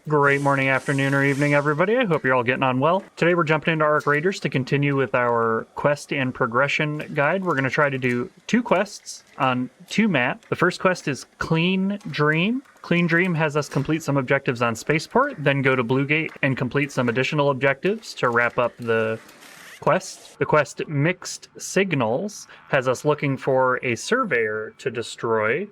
Great morning, afternoon, or evening, everybody. I hope you're all getting on well. Today we're jumping into arcraiders to continue with our quest and progression guide. We're going to try to do 2 quests on 2 maps. The first quest is Clean Dream. Clean Dream has us complete some objectives on Spaceport, then go to Bluegate and complete some additional objectives to wrap up the quest. The quest Mixed Signals has us looking for a Surveyor to destroy,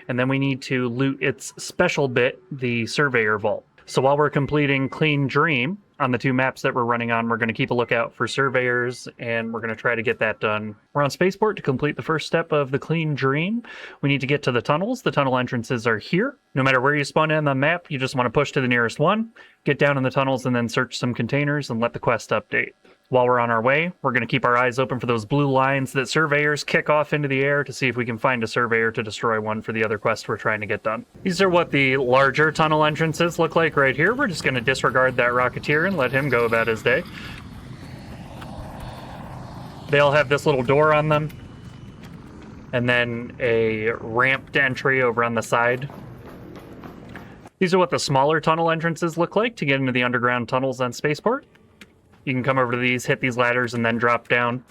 and then we need to loot its special bit, the Surveyor Vault. So while we're completing Clean Dream on the 2 maps that we're running on, we're going to keep a lookout for surveyors, and we're going to try to get that done. We're on Spaceport to complete the first step of the Clean Dream. We need to get to the tunnels. The tunnel entrances are here. No matter where you spawn in on the map, you just want to push to the nearest one, get down in the tunnels, and then search some containers and let the quest update. While we're on our way, we're going to keep our eyes open for those blue lines that surveyors kick off into the air to see if we can find a surveyor to destroy one for the other quest we're trying to get done. These are what the larger tunnel entrances look like right here. We're just going to disregard that Rocketeer and let him go about his day. They all have this little door on them, and then a ramped entry over on the side. These are what the smaller tunnel entrances look like to get into the underground tunnels on Spaceport. You can come over to these, hit these ladders, and then drop down.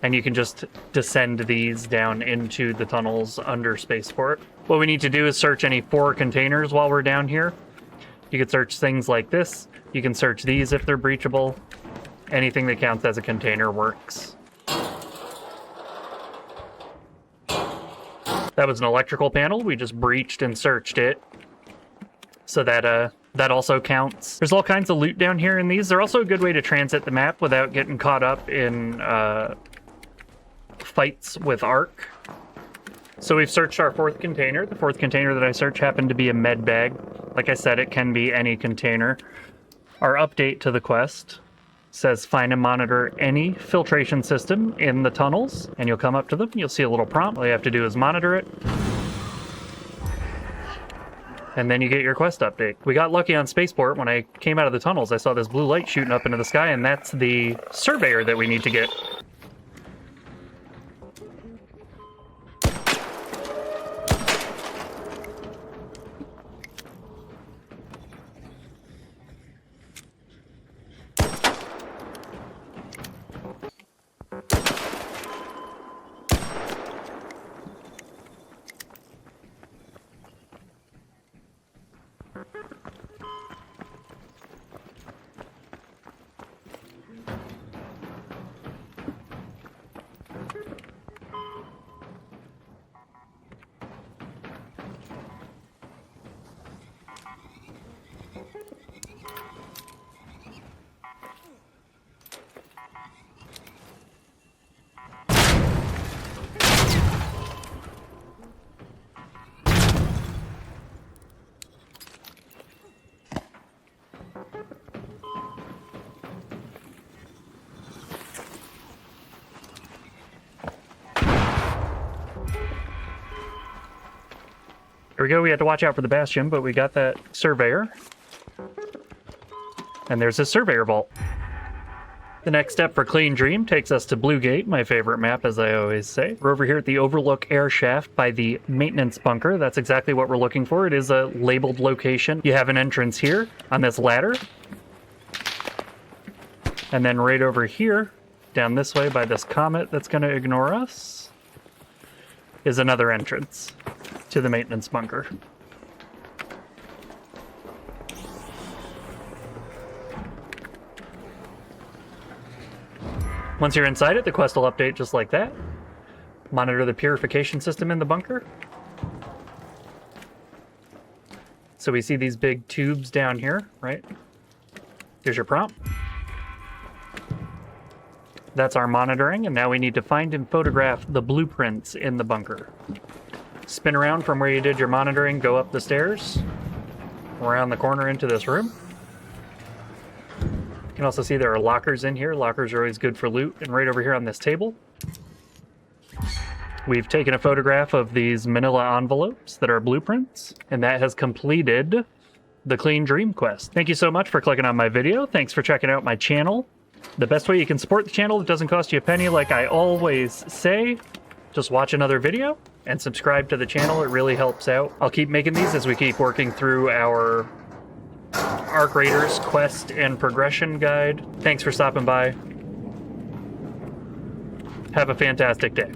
And you can just descend these down into the tunnels under Spaceport. What we need to do is search any 4 containers while we're down here. You can search things like this. You can search these if they're breachable. Anything that counts as a container works. That was an electrical panel. We just breached and searched it. So that also counts. There's all kinds of loot down here in these. They're also a good way to transit the map without getting caught up in fights with Arc. So we've searched our 4th container. The 4th container that I searched happened to be a med bag. Like I said, it can be any container. Our update to the quest says find and monitor any filtration system in the tunnels, and you'll come up to them. You'll see a little prompt. All you have to do is monitor it. And then you get your quest update. We got lucky on Spaceport. When I came out of the tunnels, I saw this blue light shooting up into the sky, and that's the Surveyor that we need to get. Here we go. We had to watch out for the Bastion, but we got that Surveyor. And there's a Surveyor Vault. The next step for Clean Dream takes us to Bluegate, my favorite map, as I always say. We're over here at the Overlook Air Shaft by the maintenance bunker. That's exactly what we're looking for. It is a labeled location. You have an entrance here on this ladder. And then right over here, down this way by this comet that's going to ignore us, is another entrance to the maintenance bunker. Once you're inside it, the quest will update just like that. Monitor the purification system in the bunker. So we see these big tubes down here, right? Here's your prompt. That's our monitoring, and now we need to find and photograph the blueprints in the bunker. Spin around from where you did your monitoring, go up the stairs, around the corner into this room. You can also see there are lockers in here. Lockers are always good for loot. And right over here on this table, we've taken a photograph of these manila envelopes that are blueprints, and that has completed the Clean Dream quest. Thank you so much for clicking on my video. Thanks for checking out my channel. The best way you can support the channel, it doesn't cost you a penny, like I always say. Just watch another video, and subscribe to the channel. It really helps out. I'll keep making these as we keep working through our Arc Raiders quest and progression guide. Thanks for stopping by. Have a fantastic day.